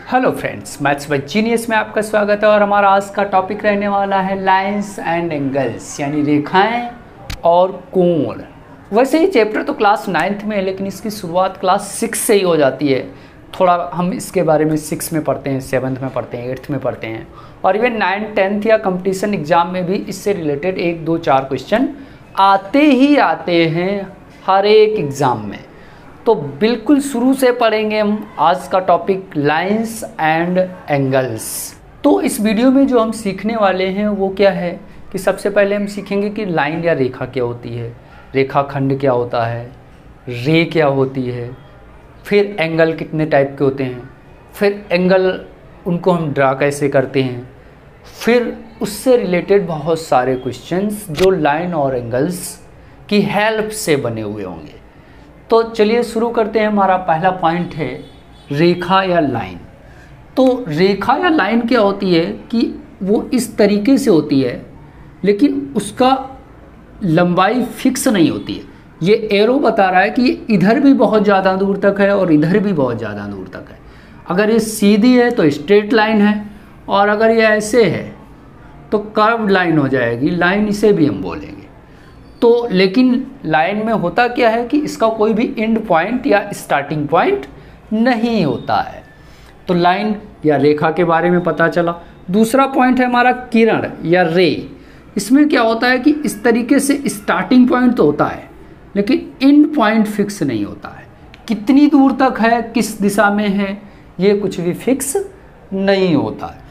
Hello friends, maths with genius में आपका स्वागत है और हमारा आज का टॉपिक रहने वाला है लाइंस एंड एंगल्स, यानी रेखाएं और कोण। वैसे ही चैप्टर तो क्लास 9th में है, लेकिन इसकी शुरुआत क्लास 6 से ही हो जाती है। थोड़ा हम इसके बारे में 6 में पढ़ते हैं, 7th में पढ़ते हैं, 8th में पढ़ते हैं और इवन 9th 10th या कंपटीशन एग्जाम में भी इससे रिलेटेड 1 2 4 क्वेश्चन आते ही आते हैं हर एक एग्ज़ाम में। तो बिल्कुल शुरू से पढ़ेंगे हम आज का टॉपिक लाइंस एंड एंगल्स। तो इस वीडियो में जो हम सीखने वाले हैं वो क्या है कि सबसे पहले हम सीखेंगे कि लाइन या रेखा क्या होती है, रेखाखंड क्या होता है, रे क्या होती है, फिर एंगल कितने टाइप के होते हैं, फिर एंगल उनको हम ड्रा कैसे करते हैं, फिर उससे रिलेटेड बहुत सारे क्वेश्चंस जो लाइन और एंगल्स की हेल्प से बने हुए होंगे। तो चलिए शुरू करते हैं। हमारा पहला पॉइंट है रेखा या लाइन। तो रेखा या लाइन क्या होती है कि वो इस तरीके से होती है, लेकिन उसका लंबाई फिक्स नहीं होती है। ये एरो बता रहा है कि ये इधर भी बहुत ज़्यादा दूर तक है और इधर भी बहुत ज़्यादा दूर तक है। अगर ये सीधी है तो स्ट्रेट लाइन है, और अगर ये ऐसे है तो कर्व्ड लाइन हो जाएगी, लाइन इसे भी हम बोलेंगे। तो लेकिन लाइन में होता क्या है कि इसका कोई भी एंड पॉइंट या स्टार्टिंग पॉइंट नहीं होता है। तो लाइन या रेखा के बारे में पता चला। दूसरा पॉइंट है हमारा किरण या रे। इसमें क्या होता है कि इस तरीके से स्टार्टिंग पॉइंट तो होता है, लेकिन एंड पॉइंट फिक्स नहीं होता है। कितनी दूर तक है, किस दिशा में है, ये कुछ भी फिक्स नहीं होता है।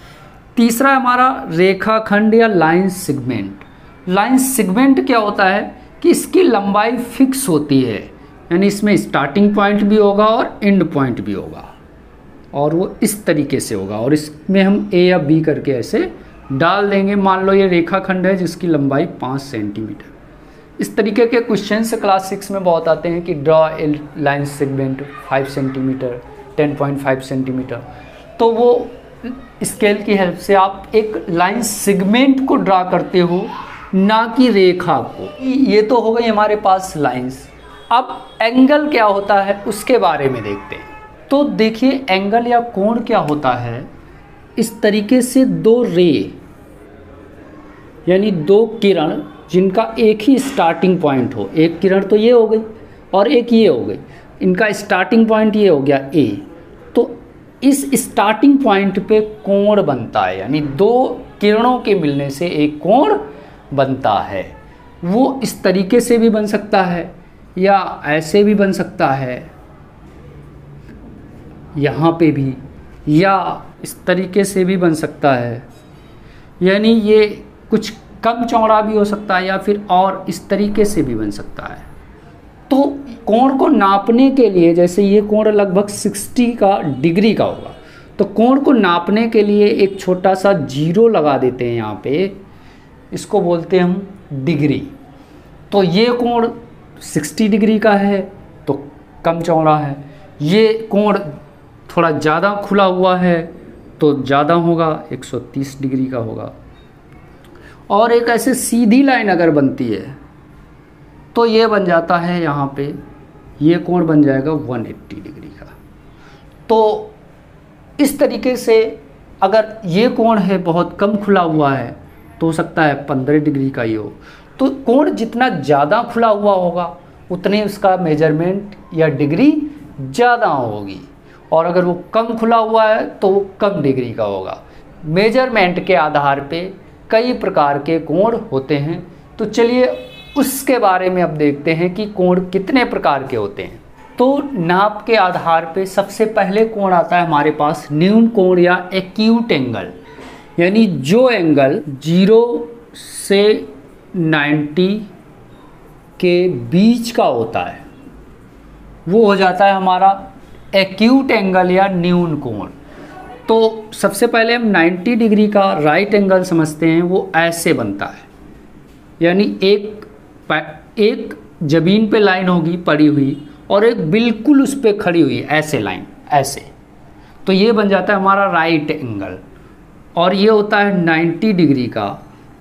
तीसरा हमारा रेखाखंड या लाइन सेगमेंट। लाइन सेगमेंट क्या होता है कि इसकी लंबाई फिक्स होती है, यानी इसमें स्टार्टिंग पॉइंट भी होगा और एंड पॉइंट भी होगा, और वो इस तरीके से होगा, और इसमें हम ए या बी करके ऐसे डाल देंगे। मान लो ये रेखाखंड है जिसकी लंबाई 5 सेंटीमीटर। इस तरीके के क्वेश्चन क्लास 6 में बहुत आते हैं कि draw a line segment 5 centimetre, 10.5 centimetre. तो वो स्केल की हेल्प से आप एक लाइन सेगमेंट को ड्रा करते हो, ना कि रेखा को। ये तो हो गई हमारे पास लाइंस। अब एंगल क्या होता है उसके बारे में देखते हैं। तो देखिए एंगल या कोण क्या होता है। इस तरीके से दो रे यानी दो किरण जिनका एक ही स्टार्टिंग पॉइंट हो, एक किरण तो ये हो गई और एक ये हो गई, इनका स्टार्टिंग पॉइंट ये हो गया ए। तो इस स्टार्टिंग पॉइंट पे कोण बनता है, यानी दो किरणों के मिलने से एक कोण बनता है। वो इस तरीके से भी बन सकता है या ऐसे भी बन सकता है, यहाँ पे भी, या इस तरीके से भी बन सकता है, यानी ये कुछ कम चौड़ा भी हो सकता है, या फिर और इस तरीके से भी बन सकता है। तो कोण को नापने के लिए, जैसे ये कोण लगभग 60 का डिग्री का होगा, तो कोण को नापने के लिए एक छोटा सा जीरो लगा देते हैं यहाँ पे, इसको बोलते हैं हम डिग्री। तो ये कोण 60 डिग्री का है तो कम चौड़ा है, ये कोण थोड़ा ज़्यादा खुला हुआ है तो ज़्यादा होगा, 130 डिग्री का होगा। और एक ऐसे सीधी लाइन अगर बनती है तो ये बन जाता है, यहाँ पे ये कोण बन जाएगा 180 डिग्री का। तो इस तरीके से अगर ये कोण है बहुत कम खुला हुआ है तो हो सकता है 15 डिग्री का ही हो। तो कोण जितना ज़्यादा खुला हुआ होगा उतने उसका मेजरमेंट या डिग्री ज़्यादा होगी, और अगर वो कम खुला हुआ है तो वो कम डिग्री का होगा। मेजरमेंट के आधार पे कई प्रकार के कोण होते हैं। तो चलिए उसके बारे में अब देखते हैं कि कोण कितने प्रकार के होते हैं। तो नाप के आधार पे सबसे पहले कोण आता है हमारे पास न्यून कोण या एक्यूट एंगल, यानी जो एंगल 0 से 90 के बीच का होता है वो हो जाता है हमारा एक्यूट एंगल या न्यून कोण। तो सबसे पहले हम 90 डिग्री का राइट एंगल समझते हैं। वो ऐसे बनता है, यानी एक जमीन पे लाइन होगी पड़ी हुई और एक बिल्कुल उस पर खड़ी हुई ऐसे लाइन, ऐसे। तो ये बन जाता है हमारा राइट एंगल, और ये होता है 90 डिग्री का।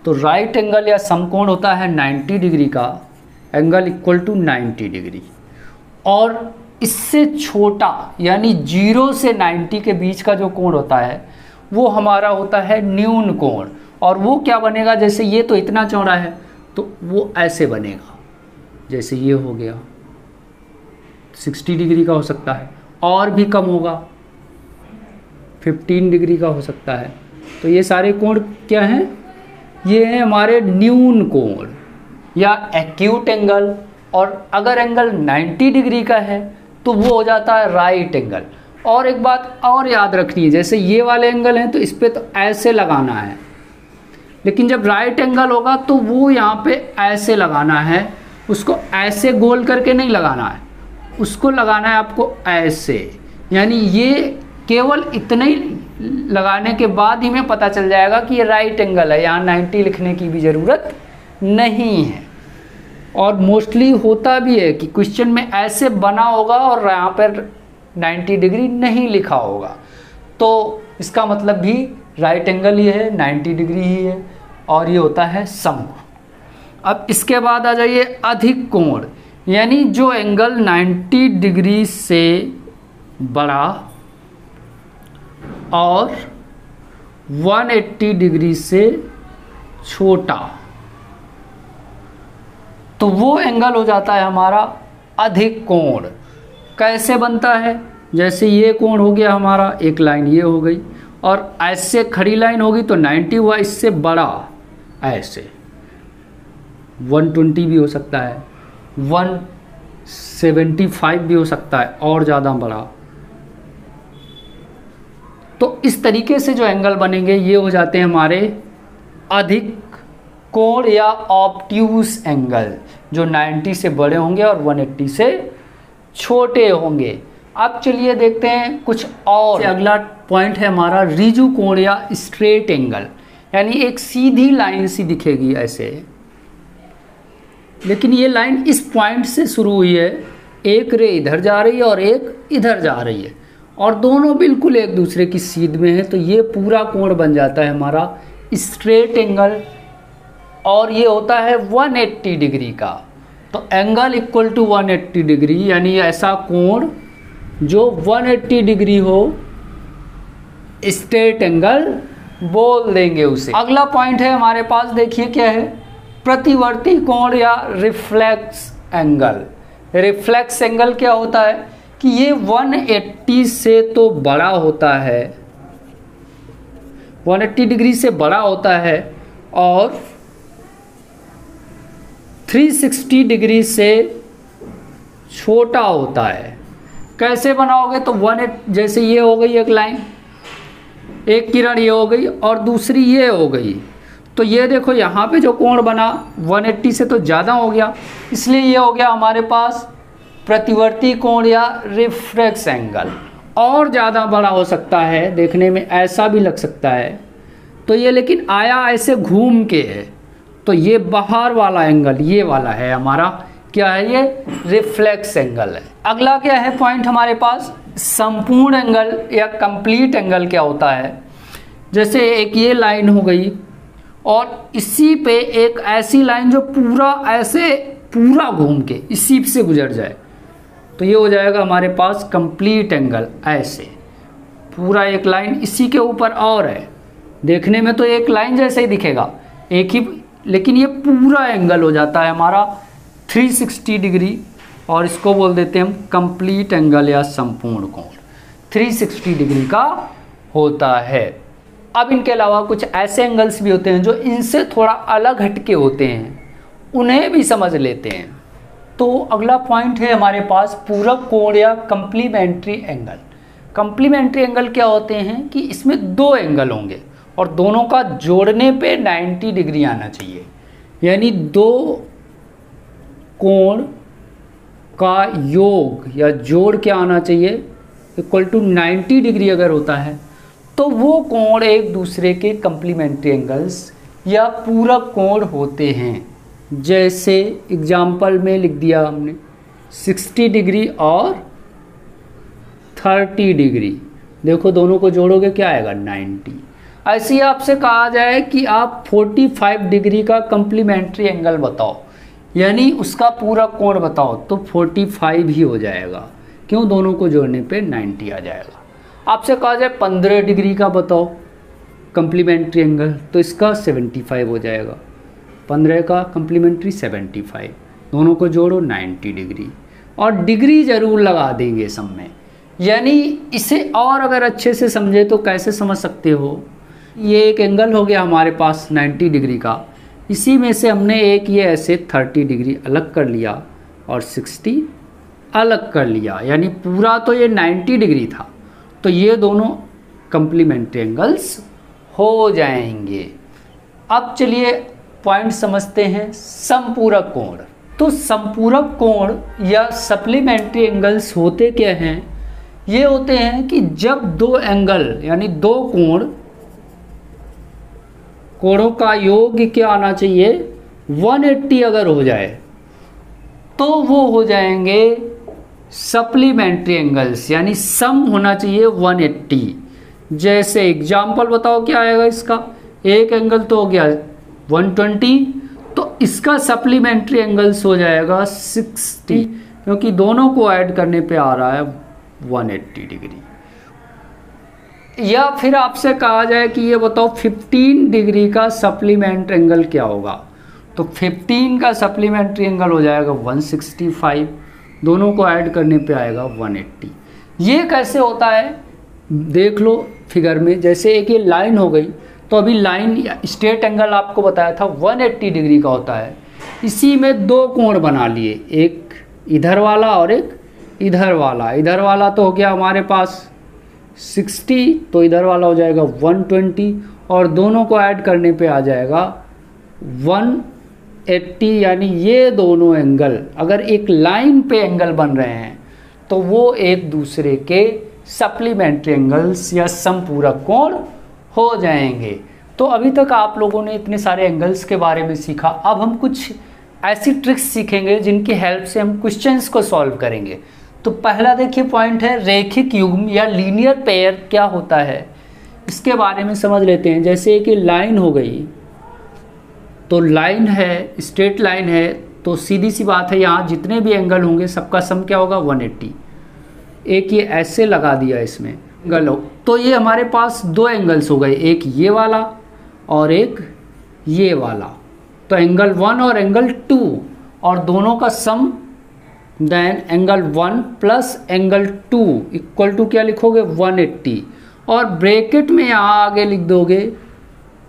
तो राइट एंगल या समकोण होता है 90 डिग्री का, एंगल इक्वल टू 90 डिग्री। और इससे छोटा यानी 0 से 90 के बीच का जो कोण होता है वो हमारा होता है न्यून कोण। और वो क्या बनेगा, जैसे ये तो इतना चौड़ा है तो वो ऐसे बनेगा, जैसे ये हो गया 60 डिग्री का हो सकता है, और भी कम होगा 15 डिग्री का हो सकता है। तो ये सारे कोण क्या हैं, ये हैं हमारे न्यून कोण या एक्यूट एंगल। और अगर एंगल 90 डिग्री का है तो वो हो जाता है राइट एंगल। और एक बात और याद रखनी है, जैसे ये वाले एंगल हैं तो इस पर तो ऐसे लगाना है, लेकिन जब राइट एंगल होगा तो वो यहाँ पे ऐसे लगाना है, उसको ऐसे गोल करके नहीं लगाना है, उसको लगाना है आपको ऐसे। यानी ये केवल इतना ही लगाने के बाद ही में पता चल जाएगा कि ये राइट एंगल है, यहाँ 90 लिखने की भी ज़रूरत नहीं है। और मोस्टली होता भी है कि क्वेश्चन में ऐसे बना होगा और यहाँ पर 90 डिग्री नहीं लिखा होगा, तो इसका मतलब भी राइट एंगल ही है, 90 डिग्री ही है, और ये होता है समकोण। अब इसके बाद आ जाइए अधिक कोण, यानी जो एंगल 90 डिग्री से बड़ा और 180 डिग्री से छोटा, तो वो एंगल हो जाता है हमारा अधिक कोण। कैसे बनता है, जैसे ये कोण हो गया हमारा, एक लाइन ये हो गई, और ऐसे खड़ी लाइन होगी तो 90 हुआ, इससे बड़ा ऐसे 120 भी हो सकता है, 175 भी हो सकता है, और ज़्यादा बड़ा। तो इस तरीके से जो एंगल बनेंगे ये हो जाते हैं हमारे अधिक कोण या ऑब्ट्यूस एंगल, जो 90 से बड़े होंगे और 180 से छोटे होंगे। अब चलिए देखते हैं कुछ और। अगला पॉइंट है हमारा रिजु कोण या स्ट्रेट एंगल, यानी एक सीधी लाइन सी दिखेगी ऐसे, लेकिन ये लाइन इस पॉइंट से शुरू हुई है, एक रे इधर जा रही है और एक इधर जा रही है, और दोनों बिल्कुल एक दूसरे की सीध में है, तो ये पूरा कोण बन जाता है हमारा स्ट्रेट एंगल, और ये होता है 180 डिग्री का। तो एंगल इक्वल टू 180 डिग्री, यानी ऐसा कोण जो 180 डिग्री हो, स्ट्रेट एंगल बोल देंगे उसे। अगला पॉइंट है हमारे पास, देखिए क्या है, प्रतिवर्ती कोण या रिफ्लेक्स एंगल। रिफ्लेक्स एंगल क्या होता है कि ये 180 से तो बड़ा होता है, 180 डिग्री से बड़ा होता है, और 360 डिग्री से छोटा होता है। कैसे बनाओगे, तो जैसे ये हो गई एक लाइन, एक किरण ये हो गई और दूसरी ये हो गई, तो ये देखो यहाँ पे जो कोण बना 180 से तो ज़्यादा हो गया, इसलिए ये हो गया हमारे पास प्रतिवर्ती कोण या रिफ्लेक्स एंगल। और ज़्यादा बड़ा हो सकता है, देखने में ऐसा भी लग सकता है, तो ये लेकिन आया ऐसे घूम के है, तो ये बाहर वाला एंगल ये वाला है हमारा, क्या है ये, रिफ्लेक्स एंगल है। अगला क्या है पॉइंट हमारे पास, संपूर्ण एंगल या कंप्लीट एंगल क्या होता है। जैसे एक ये लाइन हो गई और इसी पे एक ऐसी लाइन जो पूरा ऐसे पूरा घूम के इसी से गुजर जाए, तो ये हो जाएगा हमारे पास कंप्लीट एंगल। ऐसे पूरा एक लाइन इसी के ऊपर और है, देखने में तो एक लाइन जैसे ही दिखेगा एक ही, लेकिन ये पूरा एंगल हो जाता है हमारा 360 डिग्री, और इसको बोल देते हैं हम कंप्लीट एंगल या संपूर्ण कोण, 360 डिग्री का होता है। अब इनके अलावा कुछ ऐसे एंगल्स भी होते हैं जो इनसे थोड़ा अलग हटके होते हैं, उन्हें भी समझ लेते हैं। तो अगला पॉइंट है हमारे पास पूरक कोण या कंप्लीमेंट्री एंगल। कंप्लीमेंट्री एंगल क्या होते हैं कि इसमें दो एंगल होंगे और दोनों का जोड़ने पे 90 डिग्री आना चाहिए, यानी दो कोण का योग या जोड़ क्या आना चाहिए, इक्वल टू 90 डिग्री अगर होता है तो वो कोण एक दूसरे के कंप्लीमेंट्री एंगल्स या पूरक कोण होते हैं। जैसे एग्जाम्पल में लिख दिया हमने 60 डिग्री और 30 डिग्री, देखो दोनों को जोड़ोगे क्या आएगा 90। ऐसे ही आपसे कहा जाए कि आप 45 डिग्री का कंप्लीमेंट्री एंगल बताओ, यानी उसका पूरा कोण बताओ, तो 45 ही हो जाएगा, क्यों, दोनों को जोड़ने पे 90 आ जाएगा। आपसे कहा जाए 15 डिग्री का बताओ कम्प्लीमेंट्री एंगल, तो इसका 75 हो जाएगा। 15 का कम्प्लीमेंट्री 75, दोनों को जोड़ो 90 डिग्री, और डिग्री ज़रूर लगा देंगे सब में। यानी इसे और अगर अच्छे से समझे तो कैसे समझ सकते हो, ये एक एंगल हो गया हमारे पास 90 डिग्री का, इसी में से हमने एक ये ऐसे 30 डिग्री अलग कर लिया और 60 अलग कर लिया, यानी पूरा तो ये 90 डिग्री था, तो ये दोनों कम्प्लीमेंट्री एंगल्स हो जाएंगे। अब चलिए पॉइंट समझते हैं समपूरक कोण। तो समपूरक कोण या सप्लीमेंट्री एंगल्स होते क्या हैं, ये होते हैं कि जब दो एंगल यानी दो कोणों का योग क्या आना चाहिए 180 अगर हो जाए तो वो हो जाएंगे सप्लीमेंट्री एंगल्स, यानी सम होना चाहिए 180। जैसे एग्जाम्पल बताओ क्या आएगा इसका, एक एंगल तो हो गया 120, तो इसका सप्लीमेंट्री एंगल्स हो जाएगा 60, क्योंकि दोनों को ऐड करने पे आ रहा है 180 डिग्री। या फिर आपसे कहा जाए कि ये बताओ 15 डिग्री का सप्लीमेंट्री एंगल क्या होगा, तो 15 का सप्लीमेंट्री एंगल हो जाएगा 165, दोनों को ऐड करने पे आएगा 180। ये कैसे होता है देख लो फिगर में, जैसे एक ये लाइन हो गई, तो अभी लाइन स्ट्रेट एंगल आपको बताया था 180 डिग्री का होता है, इसी में दो कोण बना लिए, एक इधर वाला और एक इधर वाला। इधर वाला तो हो गया हमारे पास 60, तो इधर वाला हो जाएगा 120, और दोनों को ऐड करने पे आ जाएगा 180। यानी ये दोनों एंगल अगर एक लाइन पे एंगल बन रहे हैं तो वो एक दूसरे के सप्लीमेंट्री एंगल्स या समपूरक कोण हो जाएंगे। तो अभी तक आप लोगों ने इतने सारे एंगल्स के बारे में सीखा, अब हम कुछ ऐसी ट्रिक्स सीखेंगे जिनकी हेल्प से हम क्वेश्चंस को सॉल्व करेंगे। तो पहला देखिए पॉइंट है रेखिक युग्म या लीनियर पेयर क्या होता है, इसके बारे में समझ लेते हैं। जैसे कि लाइन हो गई, तो लाइन है, स्ट्रेट लाइन है, तो सीधी सी बात है यहाँ जितने भी एंगल होंगे सबका सम क्या होगा 180। एक ये ऐसे लगा दिया इसमें एंगल हो, तो ये हमारे पास दो एंगल्स हो गए, एक ये वाला और एक ये वाला, तो एंगल 1 और एंगल 2, और दोनों का sum then angle 1 plus angle 2 equal to क्या लिखोगे 180, और ब्रैकेट में यहाँ आगे लिख दोगे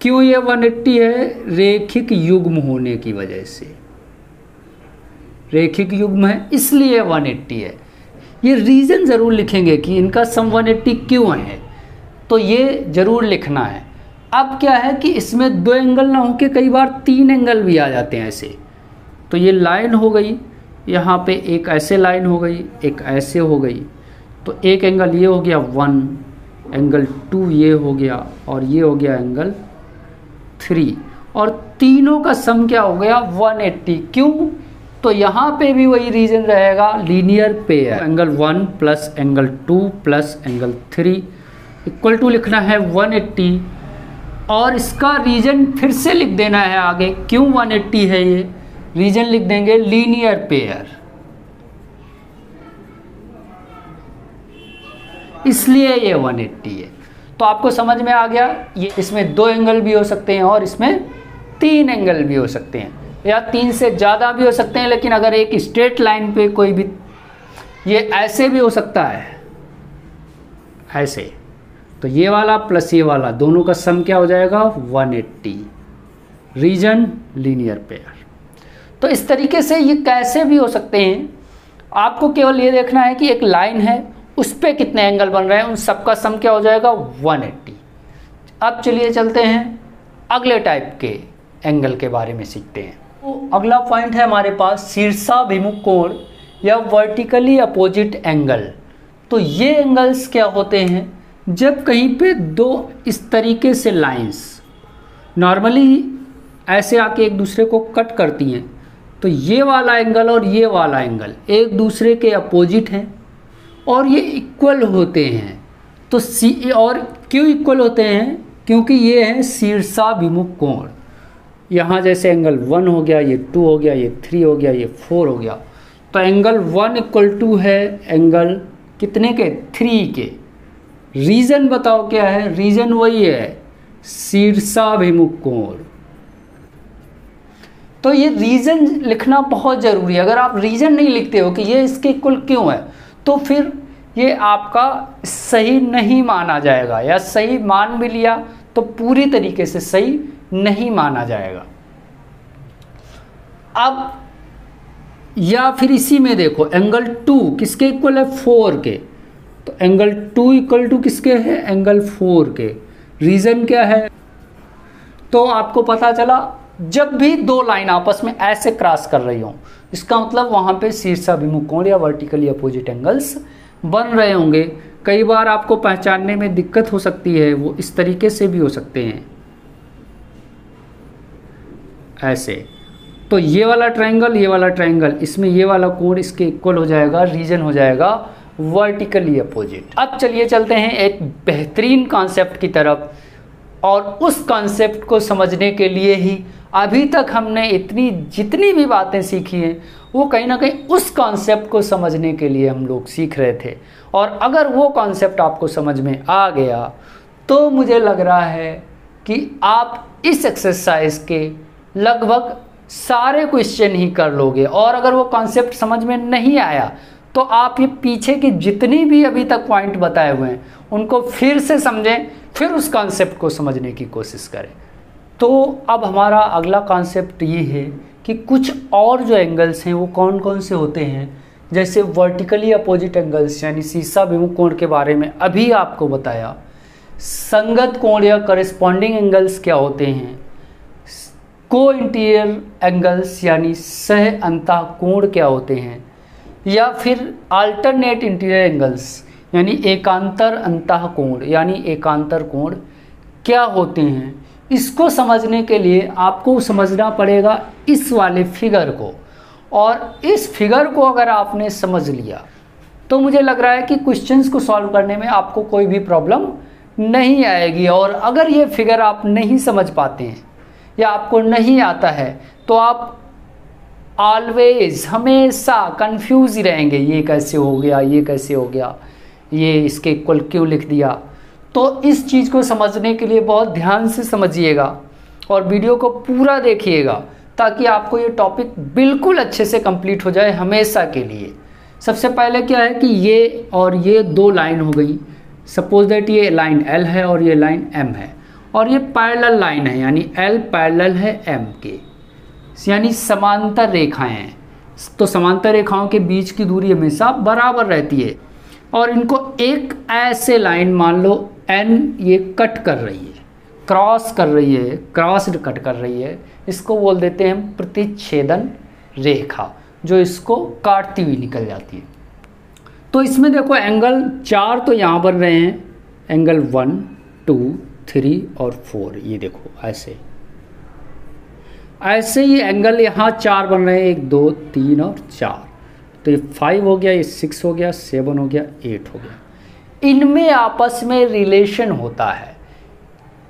क्यों ये 180 है, रेखिक युग्म होने की वजह से, रेखिक युग्म है इसलिए 180 है। ये रीज़न ज़रूर लिखेंगे कि इनका सम 180 क्यों है, तो ये ज़रूर लिखना है। अब क्या है कि इसमें दो एंगल ना होके कई बार तीन एंगल भी आ जाते हैं ऐसे, तो ये लाइन हो गई, यहाँ पे एक ऐसे लाइन हो गई, एक ऐसे हो गई, तो एक एंगल ये हो गया 1, एंगल 2 ये हो गया, और ये हो गया एंगल 3, और तीनों का सम क्या हो गया 180। क्यों, तो यहाँ पे भी वही रीजन रहेगा linear pair, angle 1 plus angle 2 plus angle 3 equal to लिखना है 180, और इसका रीजन फिर से लिख देना है आगे क्यों 180 है, ये रीजन लिख देंगे लीनियर पेयर, इसलिए ये 180 है। तो आपको समझ में आ गया, ये इसमें दो एंगल भी हो सकते हैं और इसमें तीन एंगल भी हो सकते हैं, या तीन से ज़्यादा भी हो सकते हैं, लेकिन अगर एक स्ट्रेट लाइन पे कोई भी, ये ऐसे भी हो सकता है ऐसे, तो ये वाला प्लस ये वाला दोनों का सम क्या हो जाएगा 180, रीजन लीनियर पेयर। तो इस तरीके से ये कैसे भी हो सकते हैं, आपको केवल ये देखना है कि एक लाइन है उस पर कितने एंगल बन रहे हैं, उन सबका सम क्या हो जाएगा 180। अब चलिए चलते हैं अगले टाइप के एंगल के बारे में सीखते हैं। तो अगला पॉइंट है हमारे पास शीर्षाभिमुख कोण या वर्टिकली अपोजिट एंगल। तो ये एंगल्स क्या होते हैं, जब कहीं पे दो इस तरीके से लाइंस नॉर्मली ऐसे आके एक दूसरे को कट करती हैं, तो ये वाला एंगल और ये वाला एंगल एक दूसरे के अपोजिट हैं और ये इक्वल होते हैं। तो और क्यों इक्वल होते हैं, क्योंकि ये है शीर्षाभिमुख कोण। यहाँ जैसे एंगल 1 हो गया, ये 2 हो गया, ये 3 हो गया, ये 4 हो गया, तो तो एंगल 1 इक्वल टू है एंगल कितने के, 3 के। रीजन बताओ क्या है, रीजन वही है शीर्षाभिमुख कोण। तो ये रीजन लिखना बहुत जरूरी है। अगर आप रीजन नहीं लिखते हो कि ये इसके इक्वल क्यों है, तो फिर ये आपका सही नहीं माना जाएगा, या सही मान भी लिया तो पूरी तरीके से सही नहीं माना जाएगा। अब या फिर इसी में देखो एंगल 2 किसके इक्वल है, 4 के। तो एंगल 2 इक्वल टू किसके है, एंगल 4 के। रीजन क्या है, तो आपको पता चला जब भी दो लाइन आपस में ऐसे क्रॉस कर रही हो, इसका मतलब वहां पे शीर्षाभिमुख कोण या वर्टिकली अपोजिट एंगल्स बन रहे होंगे। कई बार आपको पहचानने में दिक्कत हो सकती है, वो इस तरीके से भी हो सकते हैं, ऐसे। तो ये वाला ट्रायंगल, ये वाला ट्रायंगल, इसमें ये वाला कोण इसके इक्वल हो जाएगा, रीजन हो जाएगा वर्टिकली अपोजिट। अब चलिए चलते हैं एक बेहतरीन कॉन्सेप्ट की तरफ, और उस कॉन्सेप्ट को समझने के लिए ही अभी तक हमने जितनी भी बातें सीखी हैं वो कहीं ना कहीं उस कॉन्सेप्ट को समझने के लिए हम लोग सीख रहे थे। और अगर वो कॉन्सेप्ट आपको समझ में आ गया तो मुझे लग रहा है कि आप इस एक्सरसाइज के लगभग सारे क्वेश्चन ही कर लोगे। और अगर वो कॉन्सेप्ट समझ में नहीं आया तो आप ये पीछे के जितनी भी अभी तक पॉइंट बताए हुए हैं उनको फिर से समझें, फिर उस कॉन्सेप्ट को समझने की कोशिश करें। तो अब हमारा अगला कॉन्सेप्ट ये है कि कुछ और जो एंगल्स हैं वो कौन कौन से होते हैं। जैसे वर्टिकली अपोजिट एंगल्स यानी शीर्षाभिमुख कोण के बारे में अभी आपको बताया। संगत कोण या करस्पॉन्डिंग एंगल्स क्या होते हैं, को इंटीरियर एंगल्स यानी सह अंतः कोण क्या होते हैं, या फिर अल्टरनेट इंटीरियर एंगल्स यानी एकांतर अंतः कोण यानी एकांतर कोण क्या होते हैं। इसको समझने के लिए आपको समझना पड़ेगा इस वाले फिगर को, और इस फिगर को अगर आपने समझ लिया तो मुझे लग रहा है कि क्वेश्चंस को सॉल्व करने में आपको कोई भी प्रॉब्लम नहीं आएगी। और अगर ये फिगर आप नहीं समझ पाते हैं या आपको नहीं आता है तो आप ऑलवेज हमेशा कंफ्यूज ही रहेंगे, ये कैसे हो गया, ये कैसे हो गया, ये इसके इक्वल क्यों लिख दिया। तो इस चीज़ को समझने के लिए बहुत ध्यान से समझिएगा और वीडियो को पूरा देखिएगा ताकि आपको ये टॉपिक बिल्कुल अच्छे से कंप्लीट हो जाए हमेशा के लिए। सबसे पहले क्या है कि ये और ये दो लाइन हो गई। सपोज दैट ये लाइन L है और ये लाइन M है, और ये पैरेलल लाइन है यानी L पैरेलल है M के, यानी समांतर रेखाएं हैं। तो समांतर रेखाओं के बीच की दूरी हमेशा बराबर रहती है। और इनको एक ऐसे लाइन मान लो N ये कट कर रही है, क्रॉस कर रही है, क्रॉस कट कर रही है, इसको बोल देते हैं प्रतिच्छेदन रेखा, जो इसको काटती हुई निकल जाती है। तो इसमें देखो एंगल 4 तो यहाँ बन रहे हैं, एंगल 1, 2, 3 और 4। ये देखो ऐसे ही एंगल यहाँ 4 बन रहे हैं, 1, 2, 3 और 4। तो ये 5 हो गया, ये 6 हो गया, 7 हो गया, 8 हो गया। इनमें आपस में रिलेशन होता है।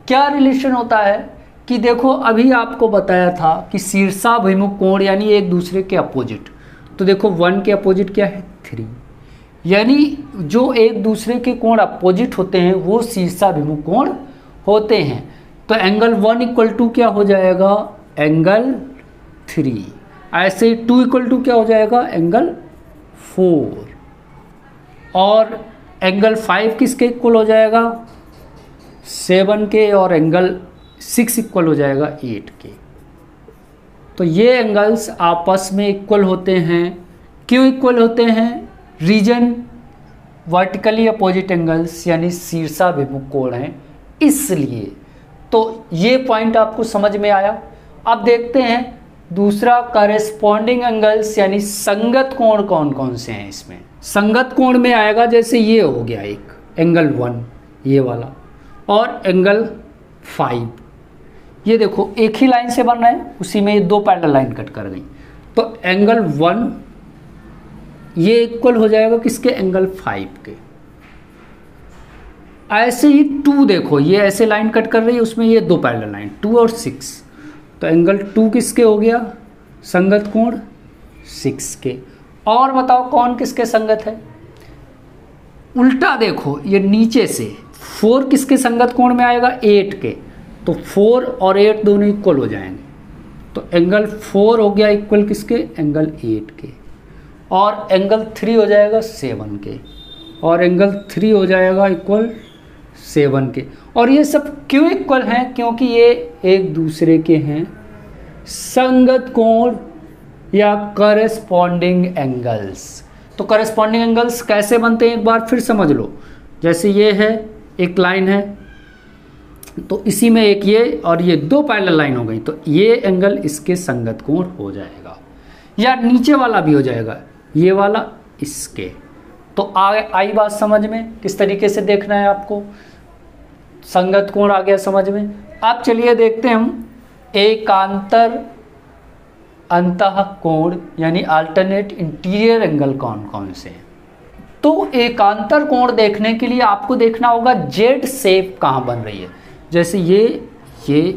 क्या रिलेशन होता है कि देखो अभी आपको बताया था कि शीर्षाभिमुख कोण यानी एक दूसरे के अपोजिट। तो देखो 1 के अपोजिट क्या है, 3, यानी जो एक दूसरे के कोण अपोजिट होते हैं वो शीर्षाभिमुख कोण होते हैं। तो एंगल 1 इक्वल टू क्या हो जाएगा, एंगल 3। ऐसे 2 इक्वल टू क्या हो जाएगा, एंगल 4। और एंगल 5 किसके इक्वल हो जाएगा, 7 के, और एंगल 6 इक्वल हो जाएगा 8 के। तो ये एंगल्स आपस में इक्वल होते हैं। क्यों इक्वल होते हैं, रीजन वर्टिकली अपोजिट एंगल्स यानी शीर्षाभिमुख कोण हैं इसलिए। तो ये पॉइंट आपको समझ में आया। अब देखते हैं दूसरा, करेस्पॉन्डिंग एंगल्स यानी संगत कोण कौन कौन से हैं। इसमें संगत कोण में आएगा जैसे ये हो गया एक एंगल 1 ये वाला, और एंगल 5 ये देखो एक ही लाइन से बन रहा है, उसी में ये दो पैरेलल लाइन कट कर गई। तो एंगल 1 ये इक्वल हो जाएगा किसके, एंगल 5 के। ऐसे ही 2 देखो ये ऐसे लाइन कट कर रही है, उसमें ये दो पैरेलल लाइन 2 और 6। तो एंगल 2 किसके हो गया, संगत कोण 6 के। और बताओ कौन किसके संगत है? उल्टा देखो, ये नीचे से 4 किसके संगत कोण में आएगा? 8 के। तो 4 और 8 दोनों इक्वल हो जाएंगे, तो एंगल 4 हो गया इक्वल किसके? एंगल 8 के। और एंगल 3 हो जाएगा 7 के, और एंगल 3 हो जाएगा इक्वल 7 के। और ये सब क्यों इक्वल हैं? क्योंकि ये एक दूसरे के हैं संगत कोण या करस्पॉन्डिंग एंगल्स। तो करस्पॉन्डिंग एंगल्स कैसे बनते हैं एक बार फिर समझ लो। जैसे ये है, एक लाइन है, तो इसी में एक ये और ये 2 पैरेलल लाइन हो गई, तो ये एंगल इसके संगत कोण हो जाएगा, या नीचे वाला भी हो जाएगा, ये वाला इसके। तो आई बात समझ में? किस तरीके से देखना है आपको? संगत कोण आ गया समझ में। अब चलिए देखते हैं हम एकांतर अंतः कोण यानी अल्टरनेट इंटीरियर एंगल कौन कौन से हैं। तो एकांतर कोण देखने के लिए आपको देखना होगा जेड शेप कहाँ बन रही है। जैसे ये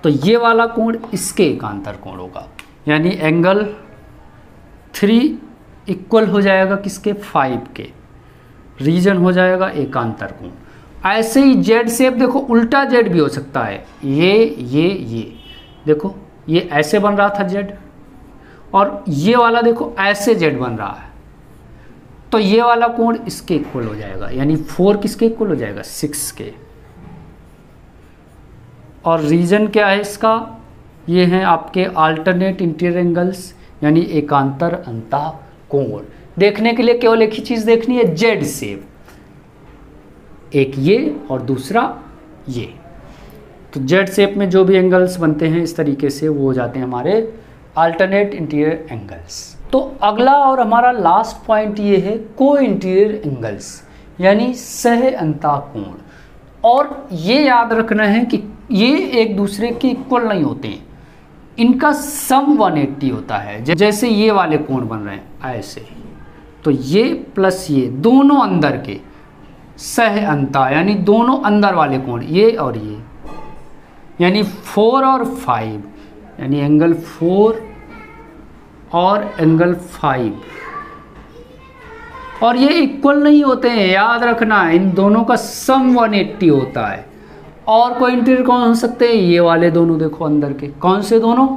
तो ये वाला कोण इसके एकांतर कोण होगा, यानी एंगल 3 इक्वल हो जाएगा किसके? 5 के। रीजन हो जाएगा एकांतर कोण। ऐसे ही जेड शेप देखो, उल्टा जेड भी हो सकता है। ये देखो, ये ऐसे बन रहा था जेड, और ये वाला देखो ऐसे जेड बन रहा है, तो ये वाला कोण इसके इक्वल हो जाएगा, यानी 4 किसके इक्वल हो जाएगा? 6 के। और रीजन क्या है इसका? ये हैं आपके अल्टरनेट इंटीरियर एंगल्स यानी एकांतर अंतः कोण। देखने के लिए केवल एक ही चीज़ देखनी है, जेड शेप, एक ये और दूसरा ये। तो जेड शेप में जो भी एंगल्स बनते हैं इस तरीके से वो हो जाते हैं हमारे अल्टरनेट इंटीरियर एंगल्स। तो अगला और हमारा लास्ट पॉइंट ये है को इंटीरियर एंगल्स यानी सह अंतः कोण। और ये याद रखना है कि ये एक दूसरे के इक्वल नहीं होते हैं, इनका सम 180 होता है। जैसे ये वाले कोण बन रहे हैं ऐसे, तो ये प्लस ये दोनों अंदर के सह अंतः यानी दोनों अंदर वाले कोण, ये और ये, यानी 4 और 5 यानी एंगल 4 और एंगल 5, और ये इक्वल नहीं होते हैं, याद रखना। इन दोनों का सम 180 होता है। और कोई इंटीरियर कौन हो सकते हैं? ये वाले दोनों देखो अंदर के। कौन से दोनों?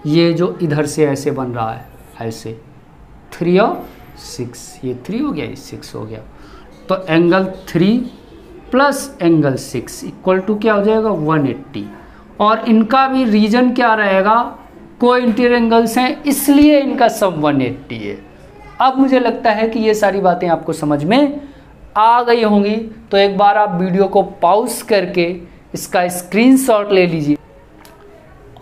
ये जो इधर से ऐसे बन रहा है ऐसे, 3 और 6, ये 3 हो गया, ये 6 हो गया। तो angle 3 plus angle 6 equal to क्या हो जाएगा? 180। और इनका भी रीजन क्या रहेगा? को इंटीरियर एंगल्स हैं इसलिए इनका सम 180 है। अब मुझे लगता है कि ये सारी बातें आपको समझ में आ गई होंगी। तो एक बार आप वीडियो को पॉज करके इसका स्क्रीनशॉट ले लीजिए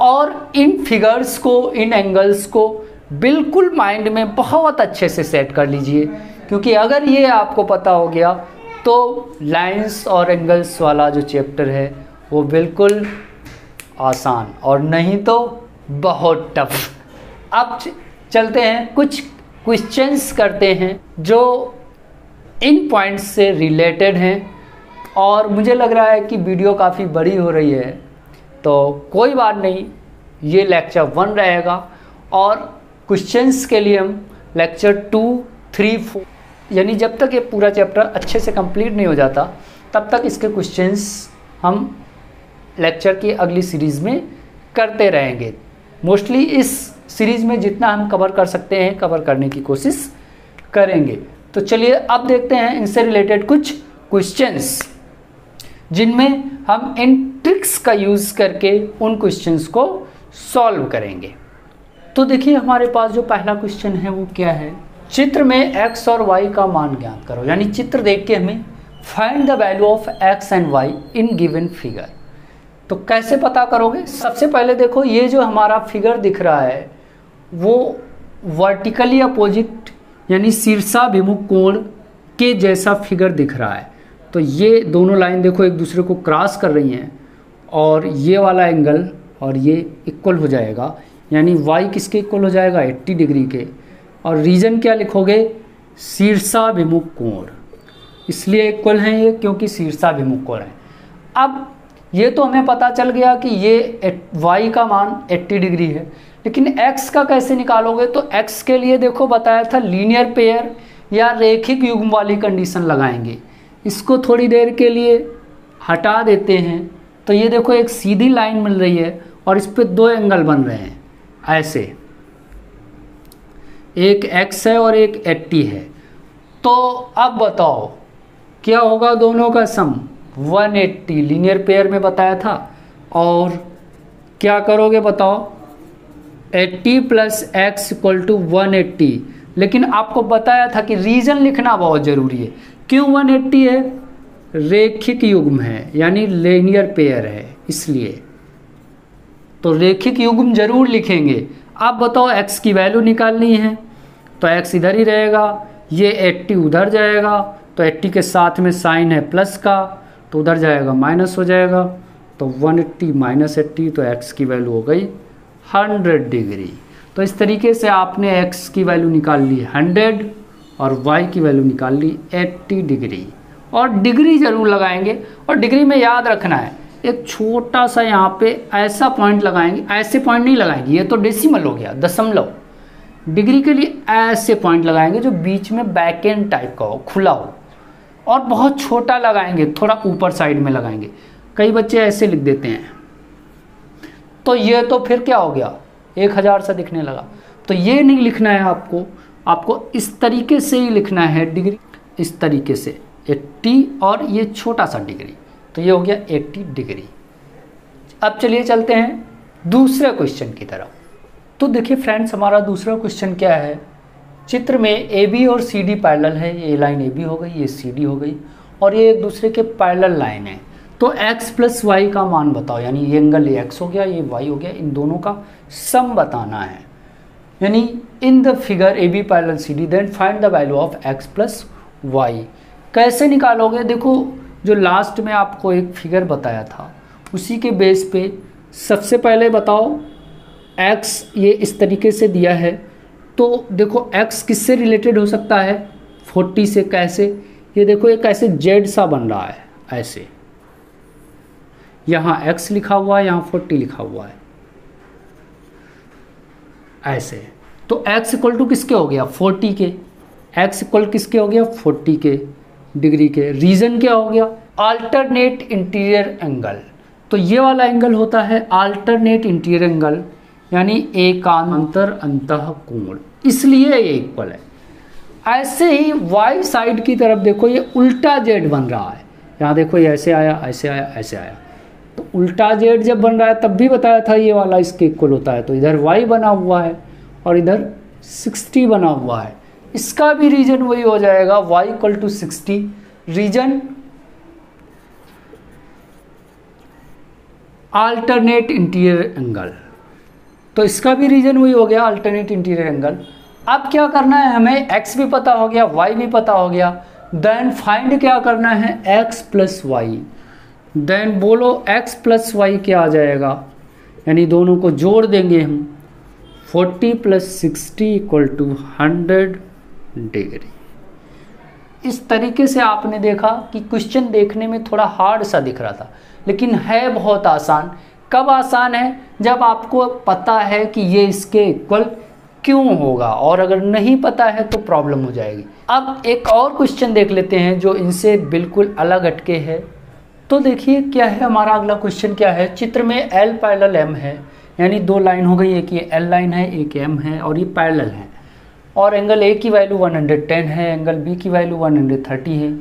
और इन फिगर्स को, इन एंगल्स को बिल्कुल माइंड में बहुत अच्छे से सेट कर लीजिए, क्योंकि अगर ये आपको पता हो गया तो लाइंस और एंगल्स वाला जो चैप्टर है वो बिल्कुल आसान, और नहीं तो बहुत टफ। अब चलते हैं, कुछ क्वेश्चंस करते हैं जो इन पॉइंट्स से रिलेटेड हैं। और मुझे लग रहा है कि वीडियो काफ़ी बड़ी हो रही है, तो कोई बात नहीं, ये लेक्चर 1 रहेगा और क्वेश्चंस के लिए हम लेक्चर 2, 3, 4 यानी जब तक ये पूरा चैप्टर अच्छे से कंप्लीट नहीं हो जाता तब तक इसके क्वेश्चंस हम लेक्चर की अगली सीरीज़ में करते रहेंगे। मोस्टली इस सीरीज़ में जितना हम कवर कर सकते हैं कवर करने की कोशिश करेंगे। तो चलिए अब देखते हैं इनसे रिलेटेड कुछ क्वेश्चंस, जिनमें हम इन ट्रिक्स का यूज़ करके उन क्वेश्चंस को सॉल्व करेंगे। तो देखिए हमारे पास जो पहला क्वेश्चन है वो क्या है? चित्र में x और y का मान ज्ञात करो। यानी चित्र देख के हमें find the value of x and y in given figure. तो कैसे पता करोगे? सबसे पहले देखो, ये जो हमारा फिगर दिख रहा है वो वर्टिकली अपोजिट यानी शीर्षाभिमुख कोण के जैसा फिगर दिख रहा है। तो ये दोनों लाइन देखो एक दूसरे को क्रॉस कर रही हैं, और ये वाला एंगल और ये इक्वल हो जाएगा, यानी y किसके इक्वल हो जाएगा? 80 डिग्री के। और रीजन क्या लिखोगे? शीर्षाभिमुख कोण, इसलिए इक्वल हैं ये क्योंकि शीर्षाभिमुख कोण है। अब ये तो हमें पता चल गया कि ये y का मान 80 डिग्री है, लेकिन x का कैसे निकालोगे? तो x के लिए देखो बताया था लीनियर पेयर या रेखिक युग्म वाली कंडीशन लगाएंगे। इसको थोड़ी देर के लिए हटा देते हैं तो ये देखो एक सीधी लाइन मिल रही है और इस पे दो एंगल बन रहे हैं ऐसे, एक x है और एक 80 है। तो अब बताओ क्या होगा दोनों का सम? 180 लीनियर पेयर में बताया था। और क्या करोगे बताओ? 80 प्लस एक्स इक्वल टू 180। लेकिन आपको बताया था कि रीजन लिखना बहुत ज़रूरी है। क्यों 180 है? रेखिक युग्म है यानी लीनियर पेयर है, इसलिए तो रेखिक युग्म जरूर लिखेंगे। अब बताओ x की वैल्यू निकालनी है तो x इधर ही रहेगा, ये 80 उधर जाएगा, तो 80 के साथ में साइन है प्लस का तो उधर जाएगा माइनस हो जाएगा, तो 180 माइनस 80 तो x की वैल्यू हो गई 100 डिग्री। तो इस तरीके से आपने x की वैल्यू निकाल ली 100 और y की वैल्यू निकाल ली 80 डिग्री। और डिग्री ज़रूर लगाएंगे, और डिग्री में याद रखना है एक छोटा सा यहाँ पे ऐसा पॉइंट लगाएंगे, ऐसे पॉइंट नहीं लगाएंगे, ये तो डेसिमल हो गया दशमलव। डिग्री के लिए ऐसे पॉइंट लगाएंगे जो बीच में बैक एंड टाइप का हो, खुला हो, और बहुत छोटा लगाएंगे, थोड़ा ऊपर साइड में लगाएंगे। कई बच्चे ऐसे लिख देते हैं तो ये तो फिर क्या हो गया 1000 सा दिखने लगा। तो ये नहीं लिखना है आपको, आपको इस तरीके से ही लिखना है डिग्री, इस तरीके से 80 और ये छोटा सा डिग्री, तो ये हो गया 80 डिग्री। अब चलिए चलते हैं दूसरे क्वेश्चन की तरफ। तो देखिए फ्रेंड्स हमारा दूसरा क्वेश्चन क्या है? चित्र में ए बी और सी डी पैरेलल है। ये लाइन ए बी हो गई, ये सी डी हो गई, और ये एक दूसरे के पैरेलल लाइन है। तो x प्लस वाई का मान बताओ, यानी ये एंगल ये x हो गया, ये y हो गया, इन दोनों का सम बताना है। यानी in the figure A B parallel C D then find the value of x plus y. कैसे निकालोगे? देखो जो लास्ट में आपको एक फिगर बताया था उसी के बेस पे सबसे पहले बताओ x ये इस तरीके से दिया है, तो देखो x किससे रिलेटेड हो सकता है? 40 से। कैसे? ये देखो एक ऐसे z सा बन रहा है, ऐसे यहाँ x लिखा हुआ है, यहाँ 40 लिखा हुआ है, ऐसे। तो x इक्वल टू किसके हो गया? 40 के। x इक्वल किसके हो गया? 40 के डिग्री के। रीजन क्या हो गया? Alternate interior angle. तो ये वाला एंगल होता है अल्टरनेट इंटीरियर एंगल, यानी एकांतर अंतः कोण, इसलिए ये इक्वल है। ऐसे ही y साइड की तरफ देखो ये उल्टा z बन रहा है। यहाँ देखो ये ऐसे आया, ऐसे आया, ऐसे आया, तो उल्टा z जब बन रहा है तब भी बताया था ये वाला इसके इक्वल होता है। तो इधर y बना हुआ है और इधर 60 बना हुआ है, इसका भी रीजन वही हो जाएगा y equal to 60। Reason alternate interior angle, तो इसका भी रीजन वही हो गया अल्टरनेट इंटीरियर एंगल। अब क्या करना है हमें? x भी पता हो गया, y भी पता हो गया, देन फाइंड क्या करना है? x plus y. देन बोलो x प्लस वाई क्या आ जाएगा? यानी दोनों को जोड़ देंगे हम, 40 प्लस 60 इक्वल टू 100 डिग्री। इस तरीके से आपने देखा कि क्वेश्चन देखने में थोड़ा हार्ड सा दिख रहा था, लेकिन है बहुत आसान। कब आसान है? जब आपको पता है कि ये इसके इक्वल क्यों होगा, और अगर नहीं पता है तो प्रॉब्लम हो जाएगी। अब एक और क्वेश्चन देख लेते हैं जो इनसे बिल्कुल अलग हटके है। तो देखिए क्या है हमारा अगला क्वेश्चन क्या है? चित्र में L पैरेलल M है, यानी दो लाइन हो गई, एक ये L लाइन है, एक M है, और ये पैरेलल है, और एंगल A की वैल्यू 110 है, एंगल B की वैल्यू 130 है।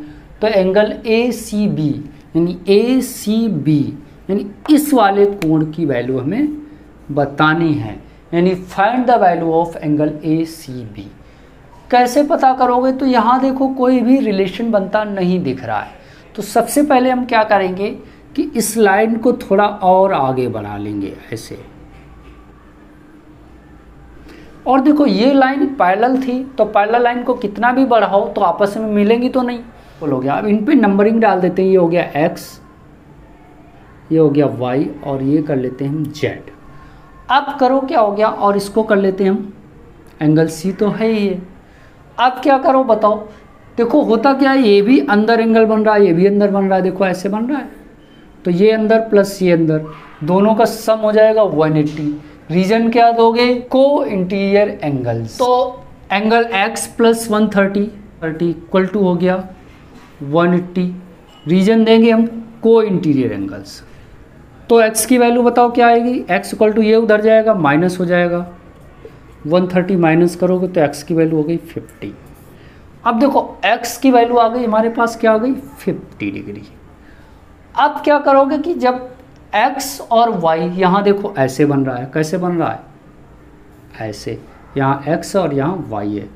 तो एंगल ACB यानी ACB यानी इस वाले कोण की वैल्यू हमें बतानी है, यानी find the value of angle ACB। कैसे पता करोगे? तो यहाँ देखो कोई भी रिलेशन बनता नहीं दिख रहा है। तो सबसे पहले हम क्या करेंगे कि इस लाइन को थोड़ा और आगे बढ़ा लेंगे ऐसे, और देखो ये लाइन पैरेलल थी, तो पैरेलल लाइन को कितना भी बढ़ाओ तो आपस में मिलेंगी तो नहीं, हो गया। अब इन पे नंबरिंग डाल देते हैं, ये हो गया x, ये हो गया y, और ये कर लेते हैं हम z। अब करो क्या हो गया, और इसको कर लेते हैं हम एंगल C तो है ही है। अब क्या करो बताओ? देखो होता क्या है, ये भी अंदर एंगल बन रहा है, ये भी अंदर बन रहा है, देखो ऐसे बन रहा है। तो ये अंदर प्लस ये अंदर, दोनों का सम हो जाएगा 180। रीजन क्या दोगे? Co interior angles. तो angle x plus 130 equal to हो गया 180। रीजन देंगे हम को इंटीरियर एंगल्स। तो x की वैल्यू बताओ क्या आएगी? x इक्वल टू ये उधर जाएगा, माइनस हो जाएगा, 130 माइनस करोगे तो x की वैल्यू हो गई 50। अब देखो x की वैल्यू आ गई हमारे पास, क्या आ गई? 50 डिग्री। अब क्या करोगे कि जब x और y, यहाँ देखो ऐसे बन रहा है, कैसे बन रहा है? ऐसे, यहाँ x और यहाँ y है,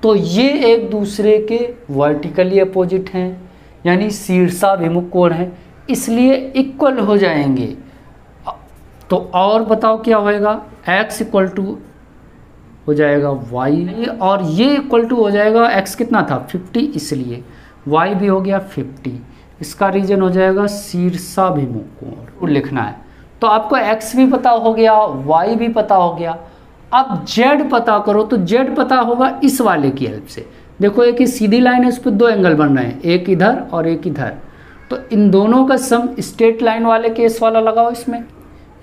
तो ये एक दूसरे के वर्टिकली अपोजिट हैं, यानी शीर्षाभिमुख कोण है, इसलिए इक्वल हो जाएंगे। तो और बताओ क्या होएगा? x इक्वल टू हो जाएगा y और ये इक्वल टू हो जाएगा, x कितना था? 50, इसलिए y भी हो गया 50। इसका रीजन हो जाएगा शीर्षाभिमुख कोण लिखना है। तो आपको x भी पता हो गया, y भी पता हो गया। अब z पता करो, तो z पता होगा इस वाले की हेल्प से। देखो एक ही सीधी लाइन है, उस पर दो एंगल बन रहे हैं, एक इधर और एक इधर, तो इन दोनों का सम स्ट्रेट लाइन वाले केस वाला लगाओ इसमें,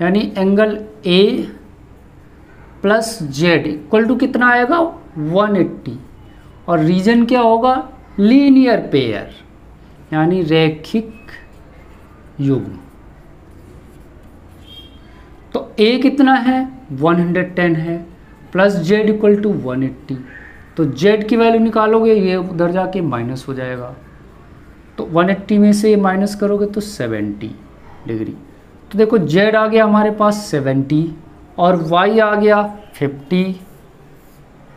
यानी angle A plus Z equal to कितना आएगा? 180। और रीजन क्या होगा? लीनियर पेयर, यानी रैखिक युग्म। तो A कितना है? 110 है, प्लस जेड इक्वल टू 180। तो जेड की वैल्यू निकालोगे, ये उधर जाके माइनस हो जाएगा, तो 180 में से ये माइनस करोगे तो 70 डिग्री। तो देखो जेड आ गया हमारे पास 70 और y आ गया 50,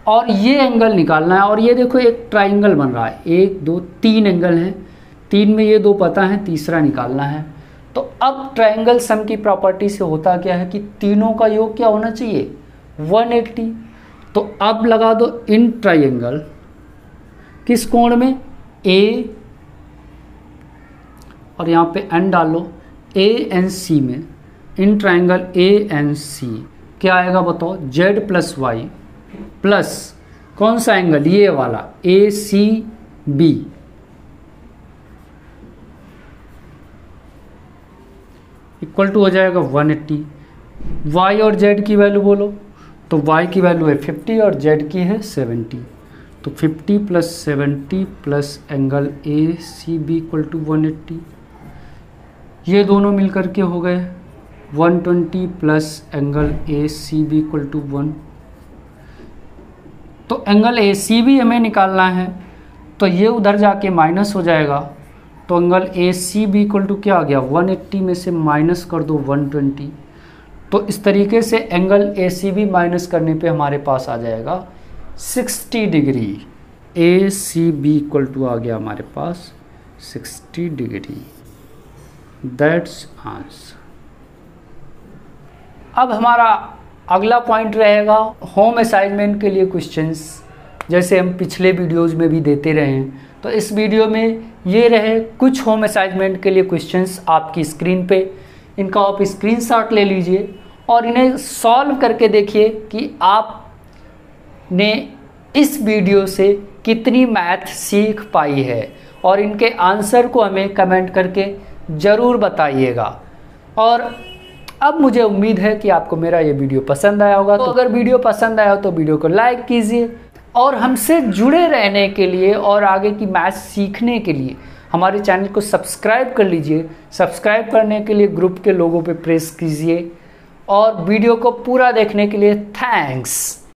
और ये एंगल निकालना है। और ये देखो एक ट्राइंगल बन रहा है, 1 2 3 एंगल हैं, 3 में ये 2 पता है, तीसरा निकालना है। तो अब ट्राइंगल सम की प्रॉपर्टी से होता क्या है कि तीनों का योग क्या होना चाहिए? 180। तो अब लगा दो इन ट्राइंगल, किस कोण में? A, और यहाँ पे n डालो, ANC में, इन ट्राइंगल ANC क्या आएगा बताओ? Z प्लस वाई प्लस कौन सा एंगल? ये वाला ACB इक्वल टू हो जाएगा 180। y और z की वैल्यू बोलो, तो y की वैल्यू है 50 और z की है 70। तो 50 plus 70 plus angle ACB equal to 180, ये दोनों मिलकर के हो गए 120 plus angle ACB equal to 1। तो एंगल ACB हमें निकालना है, तो ये उधर जाके माइनस हो जाएगा, तो एंगल ACB इक्वल टू क्या आ गया? 180 में से माइनस कर दो 120। तो इस तरीके से एंगल ACB माइनस करने पे हमारे पास आ जाएगा 60 डिग्री। ACB इक्वल टू आ गया हमारे पास 60 डिग्री। That's answer. अब हमारा अगला पॉइंट रहेगा होम असाइनमेंट के लिए क्वेश्चंस, जैसे हम पिछले वीडियोज़ में भी देते रहे हैं। तो इस वीडियो में ये रहे कुछ होम असाइनमेंट के लिए क्वेश्चंस आपकी स्क्रीन पे, इनका आप स्क्रीनशॉट ले लीजिए और इन्हें सॉल्व करके देखिए कि आपने इस वीडियो से कितनी मैथ सीख पाई है, और इनके आंसर को हमें कमेंट करके ज़रूर बताइएगा। और अब मुझे उम्मीद है कि आपको मेरा ये वीडियो पसंद आया होगा। तो अगर वीडियो पसंद आया हो तो वीडियो को लाइक कीजिए, और हमसे जुड़े रहने के लिए और आगे की मैथ सीखने के लिए हमारे चैनल को सब्सक्राइब कर लीजिए। सब्सक्राइब करने के लिए ग्रुप के लोगों पे प्रेस कीजिए, और वीडियो को पूरा देखने के लिए थैंक्स।